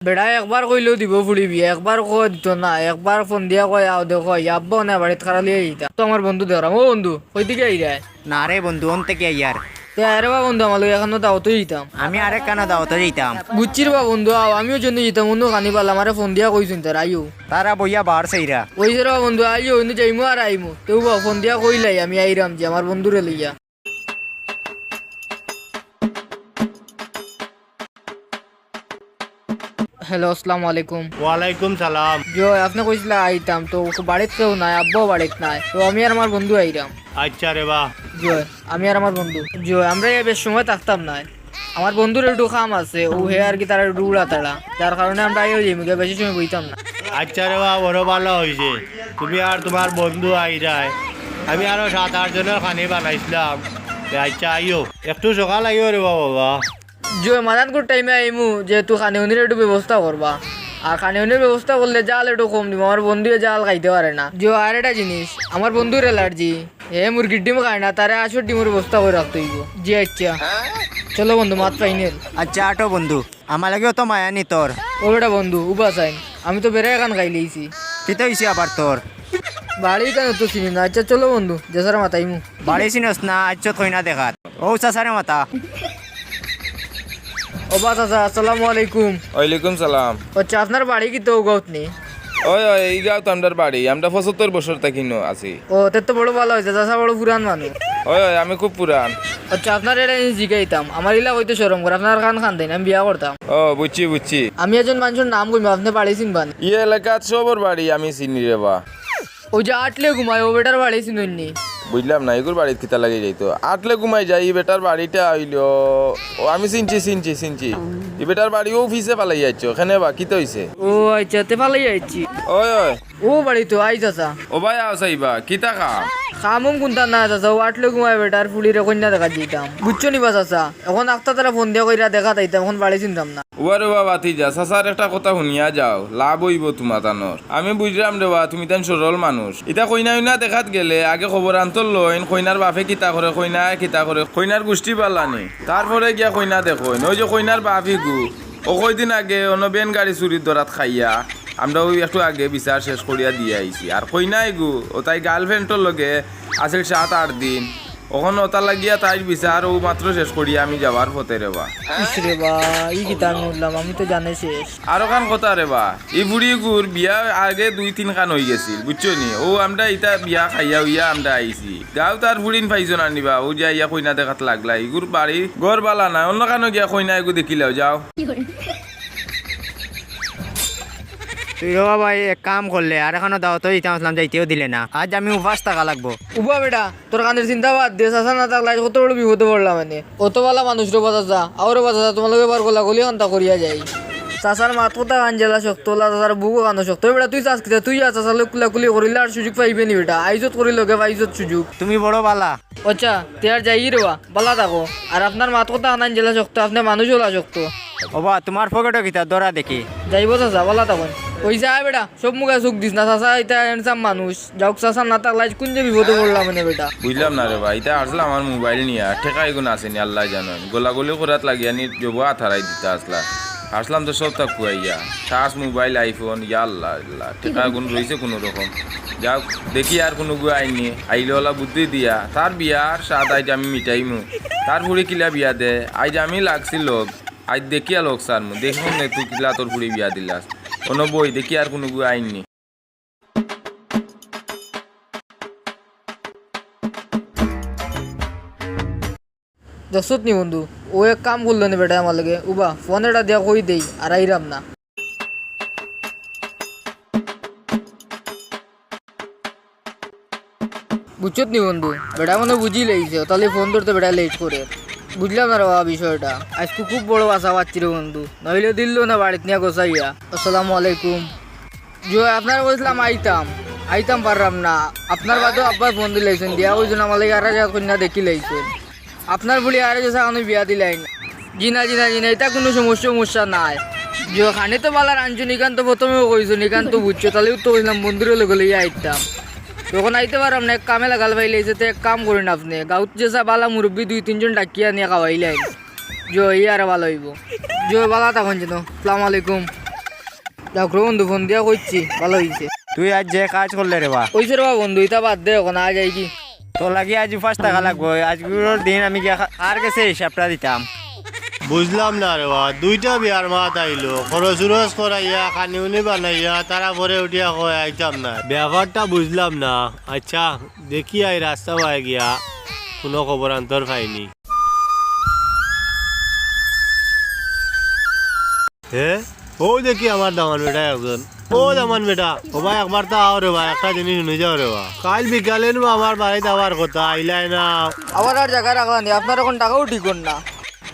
বেড়া একবার কইলেও দিব ফুড়িবি, একবার কই দিত না, একবার ফোন দিয়া কয় আও দেখো আব্বা না বাড়িতে খারালিয়ে যেতাম তো আমার বন্ধু দেওয়ার ও বন্ধু ওই দিকে আই যায় না রে বন্ধু অন থেকে ইয়ার তে আরে বা বন্ধু আমার এখানে দাওয়াতে যেতাম আমি আরেক কানা দাওয়াতে যেতাম। বুঝছির বা বন্ধু আও আমিও জন্য যেতাম বন্ধু খানি পারলাম আমারে ফোন দিয়া কইছেন তার আইও তারা বইয়া বার সেইরা ওই যে বা বন্ধু আইও কিন্তু যাইমু আর আইমু তেও বা ফোন দিয়া কইলাই আমি আইরাম যে আমার বন্ধুরে লইয়া। হ্যালো আসসালামু আলাইকুম। ওয়ালাইকুম সালাম। জয় আপনি কইছিলা আইতাম তো বাড়িতে কেউ নাই, আব্বাও বাড়িতে নাই, তো আমি আর আমার বন্ধু আইরাম। আচ্ছা রে বা। জয় আমি আর আমার বন্ধু জয় আমরা বেশ সময় থাকতাম না, আমার বন্ধুর একটু কাম আছে ও হে আর কি তার একটু উড়া তাড়া, যার কারণে আমরা আইও যাই বেশি সময় বইতাম না। আচ্ছা রে বা, বড় ভালো হয়েছে তুমি আর তোমার বন্ধু আইরায়। আমি আরো 7-8 জনের খানি বানাইছিলাম। আচ্ছা আইও, একটু সকাল আইও রে বাবা। জয় মাদানপুর টাইমে আইমু যেহেতু খানিউনির একটু ব্যবস্থা করবা, আর খানিউনির ব্যবস্থা করলে জাল একটু কম দিব, আমার বন্ধু জাল খাইতে পারে না। জয় আর একটা জিনিস আমার বন্ধুর অ্যালার্জি, হে মুরগির ডিম খায় না, তারে আসর ডিমের ব্যবস্থা করে রাখতে হইব। জি আচ্ছা চলো বন্ধু মাত ফাইনাল। আচ্ছা আটো বন্ধু আমার লাগেও তো মায়ানি তোর ও বেটা বন্ধু উবা চাইন আমি তো বেড়ে এখান খাই লিয়েছি তুই তো হইছে আবার তোর বাড়ি কেন তো চিনি না। আচ্ছা চলো বন্ধু দেশার মাতাইমু। বাড়ি চিনস না আচ্ছা থই না দেখাত ও চাচারে মাতা। ও বা চাচা আসসালামু আলাইকুম। ওয়ালাইকুম সালাম। আচ্ছা আপনার বাড়ি কি তো গাঁত নেই? ওই ওই এই গাঁও তো আমরার বাড়ি, আমরা 75 বছর থাকি আছি। ও তে তো বড় ভালো হয়েছে, চাচা বড় পুরান মানুষ। ওই ওই আমি খুব পুরান। আচ্ছা আপনার এটা জিগাইতাম আমার ইলা হইতে সরম করে আপনার খান খান দেন আমি বিয়া করতাম। ও বুঝছি বুঝছি। আমি একজন মানুষের নাম কইম আপনি বাড়ি চিনবান? ইয়ে এলাকাত সবর বাড়ি আমি চিনি রে বা। ওই যে আটলে ঘুমায় ও বেটার বাড়ি চিনুননি? বুঝলাম না এগুর বাড়িতে কিতা লাগে যাইতো আটলে ঘুমাই যাই, বেটার বাড়িটা আইলো ও আমি চিনছি ই বেটার বাড়ি ও অফিসে পালাই যাচ্ছ ওখানে বা কিতা হইছে? ও আচ্ছা তে ভালোই যাচ্ছি। ওই ওই ও বাড়ি তো আই চাচা। ও ভাই আও সাইবা কিতা খাম? খামুম কোনটা না চাচা, ও আটলে ঘুমায় বেটার ফুলিরে কন্যা দেখা দিতাম বুঝছো নিবা চাচা, এখন আখতা তারা ফোন দিয়া কইরা দেখা তাইতাম, এখন বাড়ি চিনতাম না। ওরে বাবা যা সাসার একটা কথা শুনিয়া যাও, লাভ হইব তোমার তানোর। আমি বুঝলাম রে বা তুমি তেন সরল মানুষ, এটা কইনা উইনা দেখাত গেলে আগে খবর আন্তর লইন কইনার বাপে কিতা করে কইনা কিতা করে কইনার গোষ্ঠী পাল্লানি, তারপরে গিয়া কইনা দেখইন। ওই যে কইনার বাপি গু ও কয়দিন আগে অন্য বেন গাড়ি চুরির দরাত খাইয়া আমরা ওই একটু আগে বিচার শেষ করিয়া দিয়ে আইছি। আর কইনাই গু ও তাই গার্লফ্রেন্ডর লগে আসিল 7-8 দিন, ওখানে ওটা লাগিয়া তাই বিচার ও মাত্র শেষ করিয়া আমি যাবার পথে রে বা। ইসরে বা ই কিতা আমি বললাম আমি তো জানে শেষ। আরো কান কথা রে বা, এই বুড়ি গুর বিয়া আগে 2-3 খান হয়ে গেছিল বুঝছো নি, ও আমরা ইটা বিয়া খাইয়া হইয়া আমরা আইছি গাঁও তার বুড়িন পাইছো না নিবা, ও যাইয়া কইনা দেখাত লাগলা ইগুর বাড়ি ঘর বালা না, অন্য কানো গিয়া কইনা এগু দেখিলাও যাও। তুই বাবা ভাই এক কাম করলে আর এখনো দাওয়াতে যেতাম আসলাম যাইতেও দিলে না, আজ আমি উপাস থাকা লাগবো। উবা বেটা তোর কানের চিন্তা বাদ দে, চাচা না থাকলে আজ কত বড় বিপদে পড়লাম মানে, অত বালা মানুষ রে বাজা আরো বাজা তোমালোকে এবার গলা গলি কান্তা করিয়া যাই। চাচার মাত কথা কান জেলা শক্ত ওলা চাচার বুকও কানো শক্ত। বেটা তুই চাষ কিতা তুই চাচার লোক কুলাকুলি করিলে আর সুযোগ পাইবে নি বেটা, আইজত করিল গে আইজত সুযোগ। তুমি বড় বালা। আচ্ছা তেয়ার যাই রেবা বালা থাকো, আর আপনার মাত কথা কান জেলা শক্ত, আপনার মানুষ ওলা শক্ত। ওবা তোমার পকেটও কিতা দরা দেখি যাইব চাচা বালা থাকুন ওই যায় বেটা সব মুখে চোখ দিস না, চাচা এটা হ্যান্ডসাম মানুষ, যাওক চাচা না থাকলে আজ কোন যে বিপদে পড়লাম মানে বেটা। বুঝলাম না রে ভাই, এটা আসলে আমার মোবাইল নিয়ে ঠেকা এগুন আসেনি আল্লাহ জানেন, গোলাগুলি করাত লাগিয়া নি জব হারাই দিতে আসলাম তো সব তাক কুয়াইয়া টাচ মোবাইল আইফোন ইয়া আল্লাহ আল্লাহ ঠেকা গুণ রয়েছে কোনো রকম। যাক দেখি আর কোনো গু আইনি আইলে ওলা বুদ্ধি দিয়া তার বিয়ার সাদ আইজ আমি মিটাইমু, তার ফুড়ি কিলা বিয়া দে আইজ আমি লাগছি লোক আজ দেখিয়া লোক সার মু দেখুন নে তুই কিলা তোর ফুড়ি বিয়া দিলাস কোনো বই দেখি আর কোনো গু আইননি। দেখছত নি বন্ধু ও এক কাম করলো না বেটা আমার লগে, উবা ফোন এটা দিয়া কই দেই আর আইরাম না। বুঝছত নি বন্ধু বেটা মানে বুঝি লেগেছে তাহলে ফোন ধরতে বেটা লেট করে, বুঝলাম না রে বাবা বিষয়টা, আজকে খুব বড় আশা পাচ্ছি রে বন্ধু, নইলে দিল না বাড়িতে নিয়ে গোসাইয়া। আসসালামু আলাইকুম। জয় আপনার বলছিলাম আইতাম পারলাম না, আপনার বাদেও আব্বার ফোন দিলাইছেন দিয়া ওই জন্য আমার লাগে আর কন্যা দেখি লাইছেন, আপনার বলি আরে যে আমি বিয়া দিলাই জিনা এটা কোনো সমস্যা নাই। যে খানে তো বালার আনছো নিকান্ত প্রথমেও কইছো নিকান্ত বুঝছো, তাহলেও তো বললাম বন্ধুরে লোক লইয়া আইতাম, তখন আইতে পারলাম না, এক কামে লাগাল পাইলেছে তো এক কাম করেন আপনি গাঁত যেসা বালা মুরব্বী 2-3 জন ডাকিয়া নিয়ে খাওয়াইলেন, জয় আর ভালো হইব। জয় বালা তখন যেন। আসসালামু আলাইকুম। যাক রে বন্ধু ফোন দিয়া কইছি ভালো হইছে তুই আজ যে কাজ করলে রে বা কইছে রে বা বন্ধু ইতা বাদ দে এখন আজ যাই কি তো লাগি আজ 5 টাকা লাগবো আজকের দিন আমি গিয়া আর কাছে হিসাবটা দিতাম বুঝলাম না রে বা দুইটা বিয়ার মাত আইলো খরচ উরস করাইয়া খানি উনি বানাইয়া তারা পরে উঠিয়া কয় আইতাম না ব্যাপারটা বুঝলাম না আচ্ছা দেখি আই রাস্তা পাই গিয়া কোনো খবর আন্তর পাইনি হে ও দেখি আমার দামান বেটা একজন ও দামান বেটা ও ভাই একবার তো আও রে ভাই একটা জিনিস শুনে যাও রে ভাই কাল বিকালে আমার বাড়িতে আবার কথা আইলাই না আবার আর জায়গা রাখলাম আপনার এখন টাকাও ঠিক না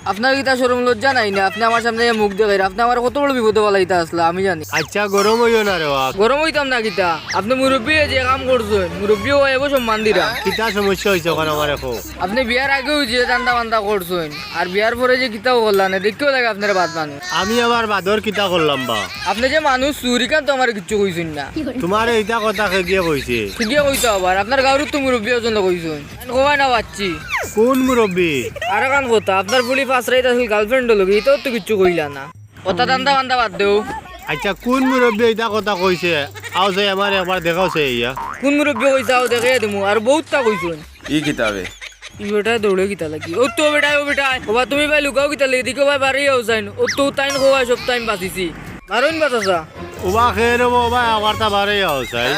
আপনার কিতা শরম লজ্জা নাই না আপনি আমার সামনে মুখ দেখাই আপনি আমার কত বড় বিপদে বলাইতে আসলে আমি জানি আচ্ছা গরম হইও না রে ভাই গরম হইতাম না কিতা আপনি মুরব্বী যে কাম করছেন মুরব্বী ও এবো সম্মান দিরা কিতা সমস্যা হয়েছে ওখানে আমার এখন আপনি বিয়ার আগেও যে টান্ডা বান্দা করছেন আর বিয়ার পরে যে কিতাও করলেন দেখতেও লাগে আপনার বাদ মানুষ আমি আবার বাদর কিতা করলাম বা আপনি যে মানুষ চুরিকান তো আমার কিচ্ছু কইছেন না তোমার এইটা কথা খেয়ে কইছে ঠিকই কইতো আবার আপনার গাঁর তো মুরব্বী ওজন কইছেন কবাই না পাচ্ছি কোন মুরব্বী আর কান কথা আপনার পুলি পাঁচ রাইত আসল গার্লফ্রেন্ড হলো এটাও তো কিচ্ছু কইলা না কথা টান্ডা বান্দা বাদ দেও আচ্ছা কোন মুরব্বী এইটা কথা কইছে আও যে আমার একবার দেখাওছে ইয়া কোন মুরব্বী কইছে আও দেখে দিমু আর বহুতটা কইছেন ই কিতাবে ই বেটা দৌড়ে কিতা লাগি ও তো বেটা ওবা তুমি ভাই লুকাও কিতা লাগি দিকে ভাই বাড়ি আও যাইন ও তো তাইন কোয়া সব টাইম বাঁচিছি মারুন বাঁচাছা ওবা খেয়ে নেবো ওবা আবার তা বারে আও চাই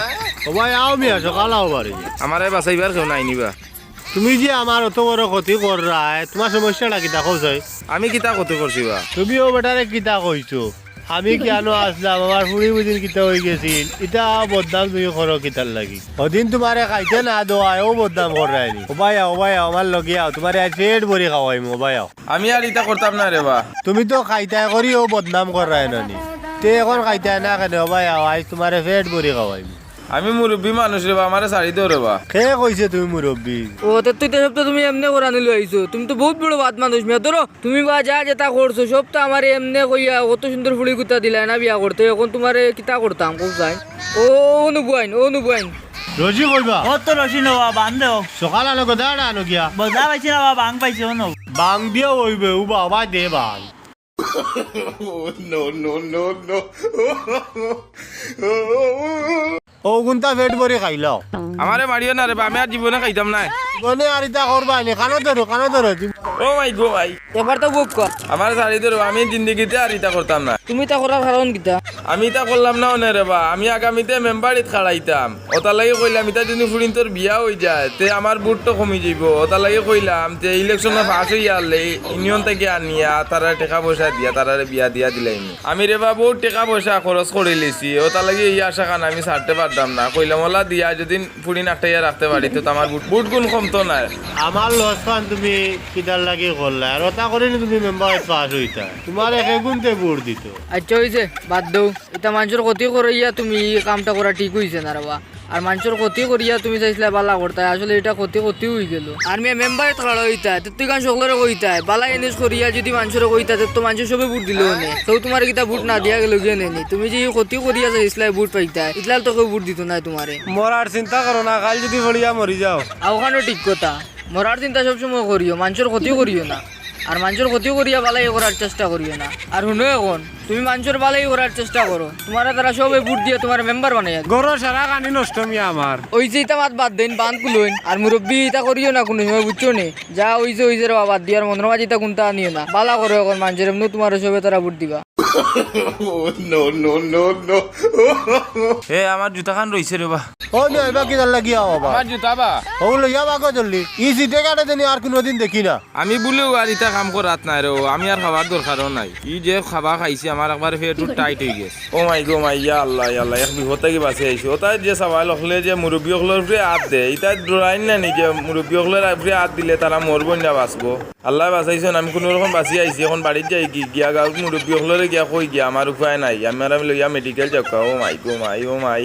ওবা আও মিয়া সকাল আও বাড়ি আমারে বাঁচাইবার কেউ নাই নিবা তুমি যে আমার অত বড় ক্ষতি কর তোমার সমস্যাটা কিতা কইছাই আমি কিতা কত করছি বা তুমিও বেটারে কিতা কইছো আমি কেন আসলাম আমার ফুড়ি বুঝির কিতা হয়ে গেছিল এটা বদনাম তুমি করো কিতার লাগি ওদিন তোমারে খাইতে না দোয়াই ও বদনাম করায়নি ওবাই আমার লগে আও তোমারে আজ পেট ভরি খাওয়াইম ওবাই আও আমি আর ইটা করতাম না রে বা তুমি তো খাইতাই করি ও বদনাম করায় নানি তে এখন খাইতাই না কেন ওবাই আও আজ তোমারে পেট ভরি খাওয়াইম আমি মুরব্বী মানুষ রে বা আমারে ছাড়ি দেও রে বা কে কইছে তুমি মুরব্বী ও তো তুই তো সব তো তুমি এমনি করে আনিলো আইছো তুমি তো বহুত বড় বাদ মানুষ মেয়ে ধরো তুমি বা যা যেটা করছো সব তো আমার এমনি কইয়া কত সুন্দর ফুলি কুত্তা দিলা না বিয়া করতে এখন তোমার কিতা করতাম কোথায় ও অনুবুয়াইন রোজি কইবা ও তো রসি নবা বান দেও সকাল আলো কথা আনো গিয়া বজা পাইছি না বাবা বাং পাইছি ও বাং দিয়ে হইবে ও বাবা দে বাং ও গুনতা পেট ভরি খাইলাও আমারে মারিও না রে বা আমি আর জীবনে খাইতাম না মনে আর ইতা করবা নি কানো ধরো ও মাই গো ভাই এবার তো বুক কর আমার ছাড়ি দেও আমি জিন্দিগিতে আর ইটা করতাম না তুমি তা করার কারণ কিতা আমি ইটা করলাম না ওনে রে বা আমি আগামীতে মেম্বারিত খাড়াইতাম ওটার লাগে কইলাম ইটা যদি ফুরিন তোর বিয়া হয়ে যায় তে আমার বুট তো কমি যাইব ওটার লাগে কইলাম যে ইলেকশনে পাস হয়ে আনলে ইউনিয়ন থেকে আনিয়া তারা টাকা পয়সা দিয়া তারা বিয়া দিয়া দিলাম আমি রে বা বহুত টাকা পয়সা খরচ করে লিছি ওটার লাগে এই আশা কান আমি ছাড়তে পারতাম না কইলাম ওলা দিয়া যদি ফুরিন আটটাইয়া রাখতে পারি তো আমার বুট গুণ কমতো না আমার লসখান তুমি কিদার লাগে করলা আর ওটা করে তুমি মেম্বার পাস হইতা তোমার একে গুনতে ভোট দিত আচ্ছা হয়েছে বাদ দেও এটা মানুষের ক্ষতি করিয়া তুমি এই কামটা করা ঠিক হয়েছে না রে বা আর মানুষের ক্ষতি করিয়া তুমি চাইছিলে বালা করতে আসলে এটা ক্ষতি হয়ে গেল আর মেম্বার থাকা হইতা তুই কান সকলের কইতা বালা এনিস করিয়া যদি মানুষের কইতা তো মানুষের সবে ভোট দিল নে তো তোমার কিতা ভোট না দিয়া গেল গিয়ে নেনি তুমি যে ক্ষতি করিয়া চাইছিলে ভোট পাইতা ইতলাল তো কেউ ভোট দিত না তোমারে মরার চিন্তা করো না কাল যদি ভরিয়া মরি যাও ওখানে ঠিক কথা মরার চিন্তা সবসময় করিও মানুষের ক্ষতি করিও না আর মানুষের ক্ষতি করিয়া বালাই করার চেষ্টা করিও না আর শুনো এখন তুমি মানুষের বালাই করার চেষ্টা করো তোমার তারা সবে ভোট দিয়ে তোমার মেম্বার বানাই গরো সারা কানি নষ্ট মিয়া আমার ওই যে ইটা বাদ দেন বান কুলইন আর মুরব্বী ইটা করিও না কোনো সময় বুঝছো নে যা ওই যে রে বাদ দিয়ার মনের মাঝে ইটা কোনটা আনিও না বালা করো এখন মানুষের এমনি তোমার সবে তারা ভোট দিবা হে আমার জুতা খান রইছে রে বা ও মিয়া এবার কিদার লাগিয়া বাবা আমার জুতা বা ও লইয়া বাগো জলদি ই সিটে কাটে দেনি আর কোনোদিন দেখি না আমি বলেও আর ইটা কাম করাত নাই রে আমি আর খাবার দরকারও নাই ই যে খাবার খাইছি আমার একবার পেটু টাইট হয়ে গেছে ও মাই গো মাই ইয়া আল্লাহ এক বিপদ থেকে বাঁচি আইছি ওটাই যে সবাই হলে যে মুরব্বী হলের উপরে হাত দে এটা ডরাইন না যে মুরব্বী হলের উপরে হাত দিলে তারা মরবো না বাঁচবো আল্লাহ বাঁচাইছেন আমি কোনো রকম বাঁচি আইছি এখন বাড়ির যাই গিয়া গাঁও মুরব্বী হলের গিয়া কই গিয়া আমার উপায় নাই আমি লইয়া মেডিকেল যাও ও মাই